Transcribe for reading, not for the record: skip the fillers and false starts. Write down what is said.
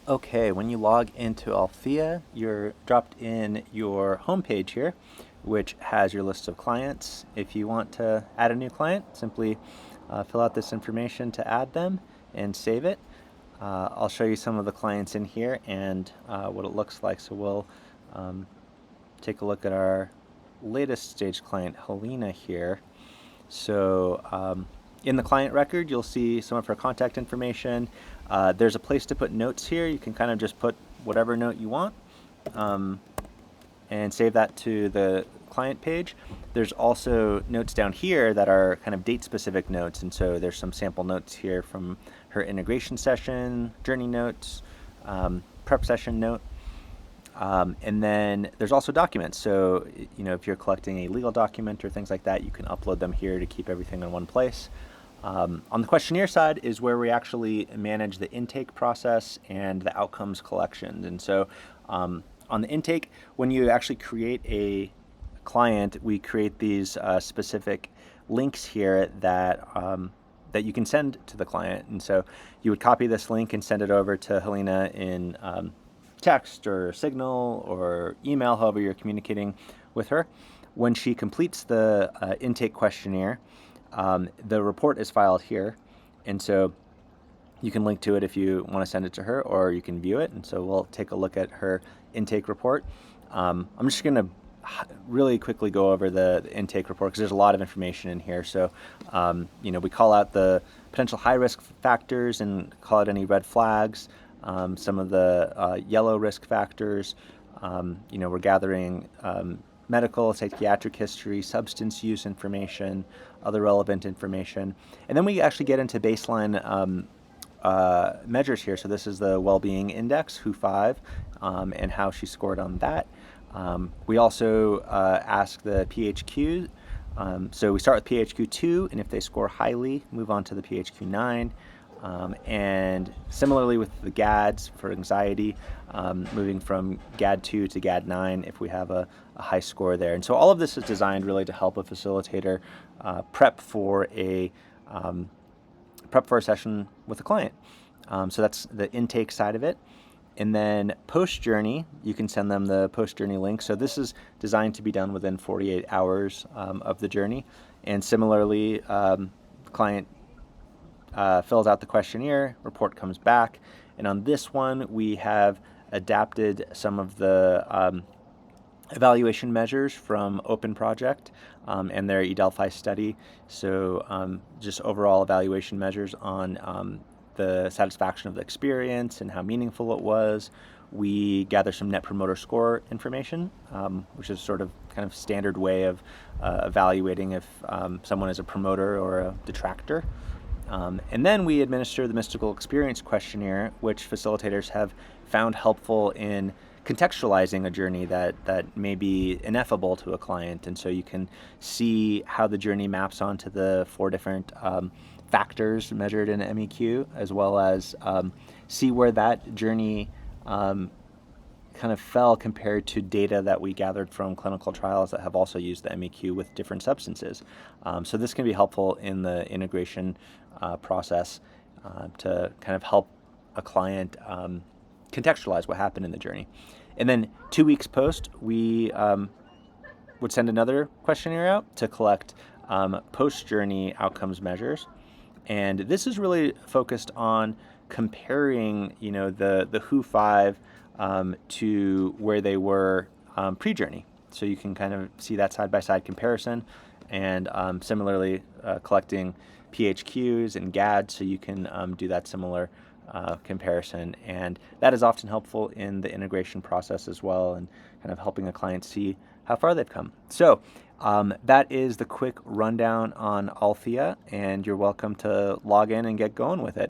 Okay, when you log into Althea, you're dropped in your homepage here, which has your list of clients. If you want to add a new client, simply fill out this information to add them and save it. I'll show you some of the clients in here and what it looks like. So we'll um, take a look at our latest stage client, Helena here. So in the client record, you'll see some of her contact information. There's a place to put notes here. You can kind of just put whatever note you want um, and save that to the client page. There's also notes down here that are kind of date-specific notes, and so there's some sample notes here from her integration session, journey notes, prep session note. And then there's also documents. So, if you're collecting a legal document or things like that, you can upload them here to keep everything in one place. On the questionnaire side is where we actually manage the intake process and the outcomes collection. And so on the intake, when you actually create a client, we create these specific links here that that you can send to the client. And so you would copy this link and send it over to Helena in text or signal or email, however you're communicating with her. When she completes the intake questionnaire, the report is filed here, and so you can link to it if you want to send it to her, or you can view it. And so we'll take a look at her intake report. I'm just going to really quickly go over the intake report because there's a lot of information in here. So, we call out the potential high risk factors and call out any red flags. Some of the yellow risk factors. We're gathering medical, psychiatric history, substance use information, other relevant information. And then we actually get into baseline measures here. So this is the well-being index, WHO5, and how she scored on that. We also ask the PHQ. So we start with PHQ-2, and if they score highly, move on to the PHQ-9. And similarly with the GADs for anxiety, moving from GAD-2 to GAD-9 if we have a high score there. And so all of this is designed really to help a facilitator prep for a session with a client. So that's the intake side of it. And then post-journey, you can send them the post-journey link. So this is designed to be done within 48 hours of the journey. And similarly, the client fills out the questionnaire, report comes back, and on this one we have adapted some of the evaluation measures from Open Project and their eDelphi study. So just overall evaluation measures on the satisfaction of the experience and how meaningful it was. We gather some Net Promoter Score information, which is sort of kind of standard way of evaluating if someone is a promoter or a detractor. And then we administer the Mystical Experience Questionnaire, which facilitators have found helpful in contextualizing a journey that may be ineffable to a client. And so you can see how the journey maps onto the 4 different factors measured in MEQ, as well as see where that journey kind of fell compared to data that we gathered from clinical trials that have also used the MEQ with different substances. So this can be helpful in the integration process to kind of help a client contextualize what happened in the journey. And then 2 weeks post, we would send another questionnaire out to collect post-journey outcomes measures. And this is really focused on comparing, the WHO5 to where they were pre-journey. So you can kind of see that side-by-side comparison, and similarly collecting PHQs and GAD, so you can do that similar comparison. And that is often helpful in the integration process as well, and kind of helping a client see how far they've come. So that is the quick rundown on Althea, and you're welcome to log in and get going with it.